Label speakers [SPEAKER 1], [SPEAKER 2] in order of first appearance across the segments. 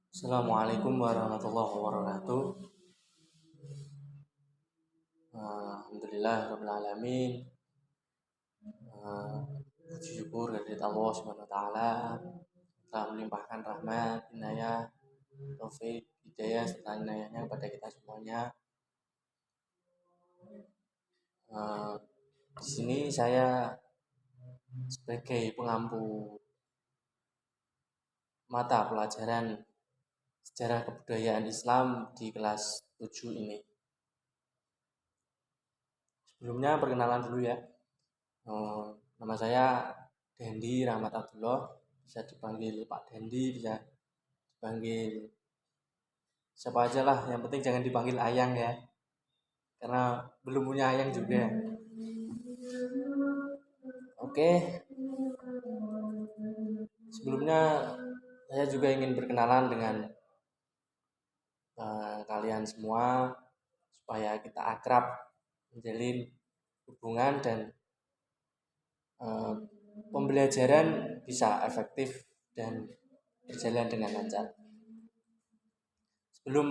[SPEAKER 1] Assalamualaikum warahmatullahi wabarakatuh. Alhamdulillah rabbil alamin. Puji syukur kehadirat Allah Subhanahu wa taala telah melimpahkan rahmat, inayah, taufik, hidayah serta inayahnya kepada kita semuanya. Di sini saya sebagai pengampu mata pelajaran sejarah kebudayaan Islam di kelas 7 ini. Sebelumnya perkenalan dulu ya. Nama saya Dendi Rahmat Abdullah, bisa dipanggil Pak Dendi, bisa dipanggil siapa aja lah, yang penting jangan dipanggil Ayang ya, karena belum punya Ayang juga. Oke, sebelumnya saya juga ingin berkenalan dengan kalian semua supaya kita akrab, menjalin hubungan dan pembelajaran bisa efektif dan berjalan dengan lancar. Sebelum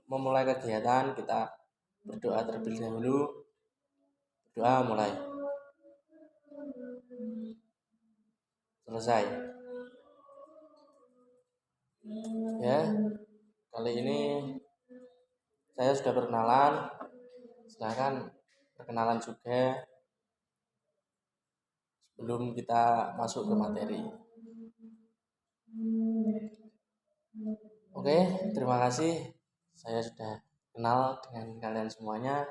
[SPEAKER 1] memulai kegiatan, kita berdoa terlebih dahulu. Berdoa mulai. Selesai. Ya, kali ini saya sudah berkenalan. Silahkan perkenalan juga sebelum kita masuk ke materi. Oke, terima kasih. Saya sudah kenal dengan kalian semuanya.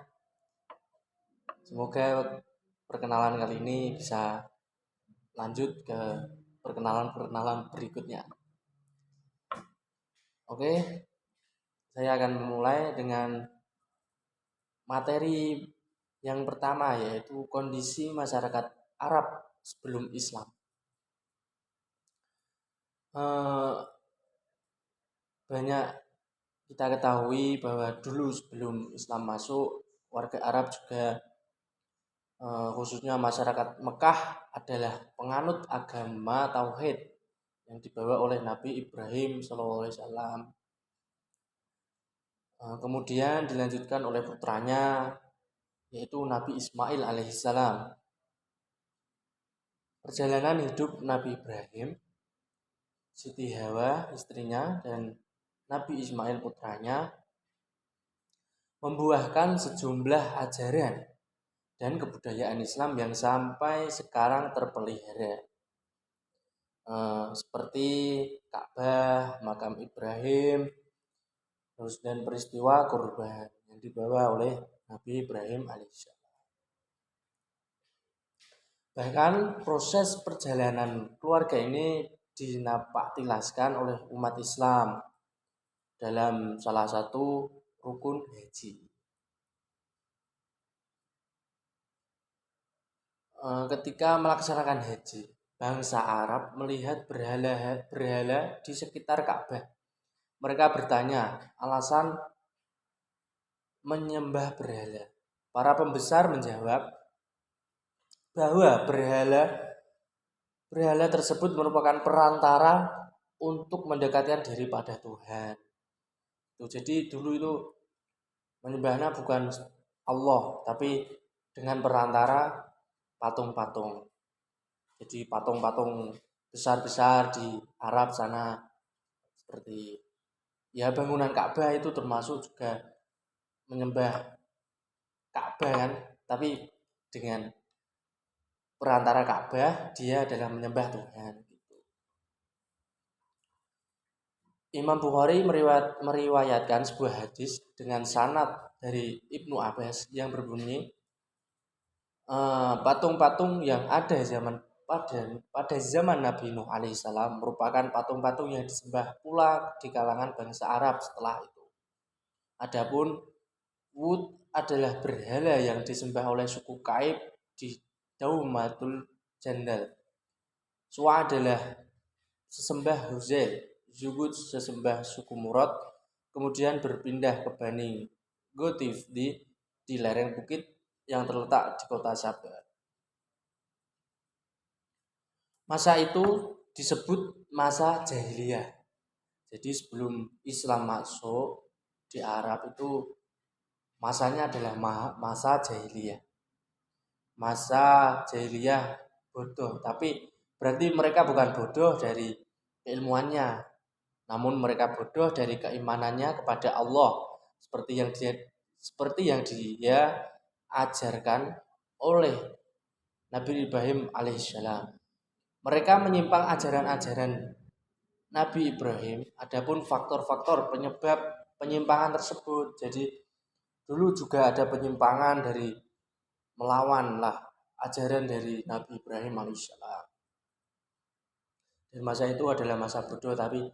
[SPEAKER 1] Semoga perkenalan kali ini bisa lanjut ke perkenalan berikutnya. Oke, saya akan memulai dengan materi yang pertama, yaitu kondisi masyarakat Arab sebelum Islam. Banyak kita ketahui bahwa dulu sebelum Islam masuk, warga Arab juga khususnya masyarakat Mekah adalah penganut agama Tauhid yang dibawa oleh Nabi Ibrahim SAW. Kemudian dilanjutkan oleh putranya, yaitu Nabi Ismail alaihissalam. Perjalanan hidup Nabi Ibrahim, Siti Hawa istrinya, dan Nabi Ismail putranya membuahkan sejumlah ajaran dan kebudayaan Islam yang sampai sekarang terpelihara, seperti Ka'bah, makam Ibrahim, terus dan peristiwa kurban yang dibawa oleh Nabi Ibrahim alaihissalam. Bahkan proses perjalanan keluarga ini dinapaktilaskan oleh umat Islam dalam salah satu rukun haji. Ketika melaksanakan haji, bangsa Arab melihat berhala di sekitar Ka'bah. Mereka bertanya alasan menyembah berhala. Para pembesar menjawab bahwa berhala tersebut merupakan perantara untuk mendekatkan diri pada Tuhan. Jadi dulu itu menyembahnya bukan Allah, tapi dengan perantara patung-patung. Jadi patung-patung besar-besar di Arab sana, seperti ya bangunan Ka'bah itu termasuk juga menyembah Ka'bah kan, tapi dengan perantara Ka'bah dia adalah menyembah Tuhan. Imam Bukhari meriwayatkan sebuah hadis dengan sanad dari Ibnu Abbas yang berbunyi, patung-patung yang ada pada zaman Nabi Nuh alaihissalam merupakan patung-patung yang disembah pula di kalangan bangsa Arab setelah itu. Adapun Wud adalah berhala yang disembah oleh suku Kaib di Daumatul Jandal. Suwa adalah sesembah Huzail. Zugut sesembah suku Murad, kemudian berpindah ke Bani Gotif di lereng bukit yang terletak di kota Sabah. Masa itu disebut masa jahiliyah. Jadi sebelum Islam masuk di Arab itu masanya adalah masa jahiliyah. Masa jahiliyah bodoh, tapi berarti mereka bukan bodoh dari keilmuannya, namun mereka bodoh dari keimanannya kepada Allah, seperti yang dia ajarkan oleh Nabi Ibrahim alaihissalam. Mereka menyimpang ajaran-ajaran Nabi Ibrahim. Adapun faktor-faktor penyebab penyimpangan tersebut, jadi dulu juga ada penyimpangan dari melawan lah ajaran dari Nabi Ibrahim alaihissalam. Dan masa itu adalah masa bodoh, tapi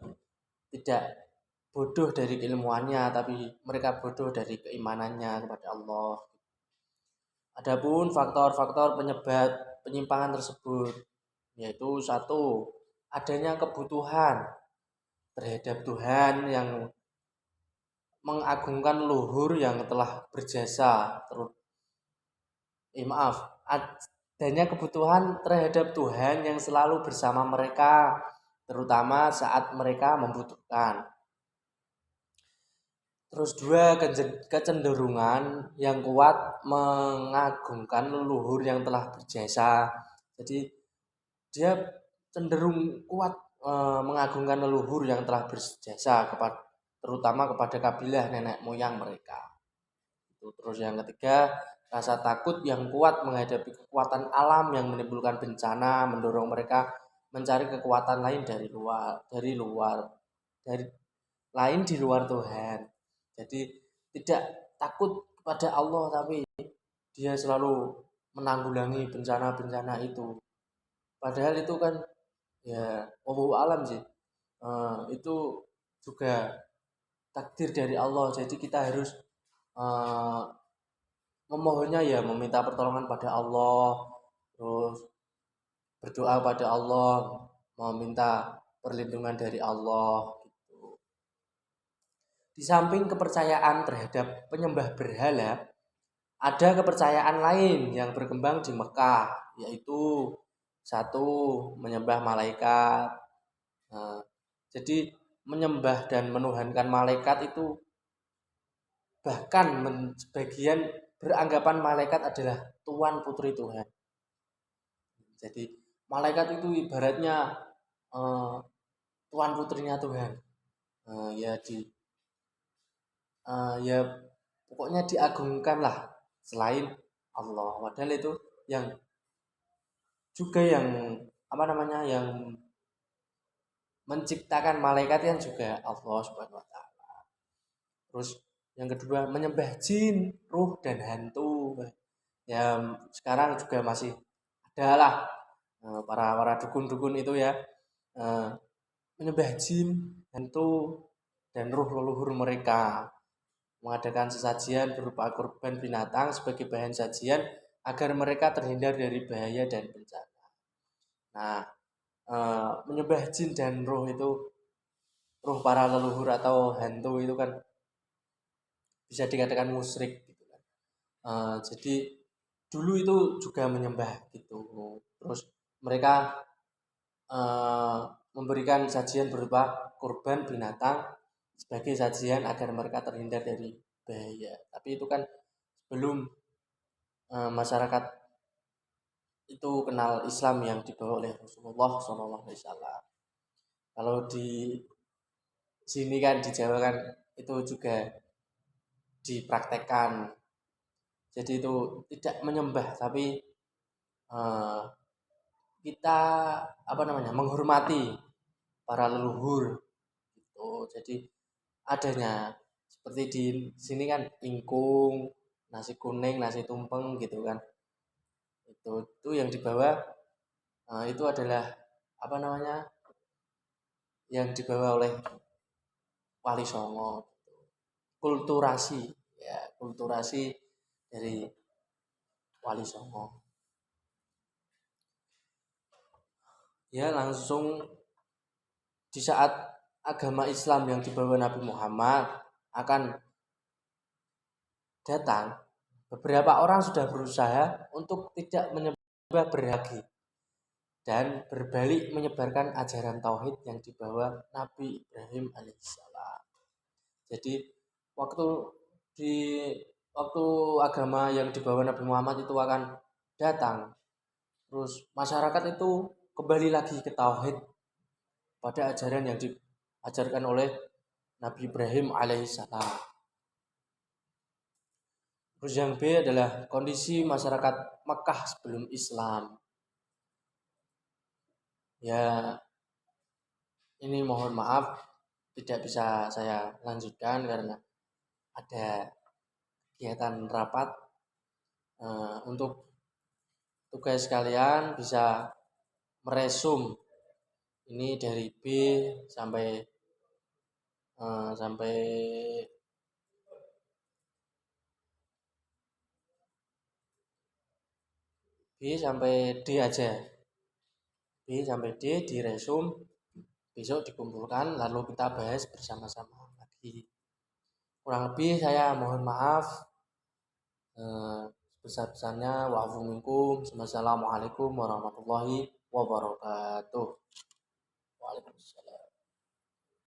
[SPEAKER 1] tidak bodoh dari keilmuannya, tapi mereka bodoh dari keimanannya kepada Allah. Adapun faktor-faktor penyebab penyimpangan tersebut, yaitu satu, adanya kebutuhan terhadap Tuhan yang mengagungkan leluhur yang telah berjasa, adanya kebutuhan terhadap Tuhan yang selalu bersama mereka, terutama saat mereka membutuhkan. Terus dua, kecenderungan yang kuat mengagungkan leluhur yang telah berjasa. Jadi dia cenderung kuat mengagungkan leluhur yang telah berjasa, terutama kepada kabilah nenek moyang mereka. Terus yang ketiga, rasa takut yang kuat menghadapi kekuatan alam yang menimbulkan bencana, mendorong mereka mencari kekuatan lain dari lain di luar Tuhan. Jadi tidak takut kepada Allah, tapi dia selalu menanggulangi bencana-bencana itu. Padahal itu kan ya wallahu alam sih. Itu juga takdir dari Allah. Jadi kita harus eh, memohonnya ya, meminta pertolongan pada Allah, terus berdoa pada Allah, meminta perlindungan dari Allah gitu. Di samping kepercayaan terhadap penyembah berhala, ada kepercayaan lain yang berkembang di Mekah, yaitu satu, menyembah malaikat. Nah, jadi menyembah dan menuhankan malaikat itu, bahkan sebagian beranggapan malaikat adalah tuan putri Tuhan. Jadi malaikat itu ibaratnya tuan putrinya Tuhan. Ya pokoknya diagungkan lah selain Allah. Padahal itu yang juga yang yang menciptakan malaikat yang juga Allah Subhanahu wa taala. Terus yang kedua, menyembah jin, ruh dan hantu. Ya sekarang juga masih ada lah para dukun-dukun itu ya, menyembah jin, hantu dan ruh leluhur mereka, mengadakan sesajian berupa korban binatang sebagai bahan sajian agar mereka terhindar dari bahaya dan bencana. Nah, menyembah jin dan ruh itu, ruh para leluhur atau hantu itu kan bisa dikatakan musyrik gitu kan. Jadi dulu itu juga menyembah gitu. Terus mereka memberikan sajian berupa korban binatang sebagai sajian agar mereka terhindar dari bahaya. Tapi itu kan sebelum masyarakat itu kenal Islam yang dibawa oleh Rasulullah SAW. Kalau di sini kan di Jawa kan itu juga dipraktekkan. Jadi itu tidak menyembah, tapi kita menghormati para leluhur gitu. Jadi adanya seperti di sini kan ingkung, nasi kuning, nasi tumpeng gitu kan. Itu yang dibawa itu adalah yang dibawa oleh Wali Songo. Kulturasi ya, kulturasi dari Wali Songo. Ya langsung di saat agama Islam yang dibawa Nabi Muhammad akan datang, beberapa orang sudah berusaha untuk tidak menyembah berhala. dan berbalik menyebarkan ajaran tauhid yang dibawa Nabi Ibrahim alaihissalam. Jadi waktu di waktu agama yang dibawa Nabi Muhammad itu akan datang, terus masyarakat itu kembali lagi ke tauhid pada ajaran yang diajarkan oleh Nabi Ibrahim alaihissalam. Terus yang B adalah kondisi masyarakat Mekah sebelum Islam. Ya, ini mohon maaf tidak bisa saya lanjutkan karena ada kegiatan rapat. Untuk tugas kalian bisa meresum ini dari B sampai sampai B sampai D aja. B sampai D diresum, besok dikumpulkan lalu kita bahas bersama-sama lagi. Kurang lebih saya mohon maaf. Sebesar-besarnya wa'afu minkum. Wassalamualaikum warahmatullahi wabarakatuh. Waalaikumsalam.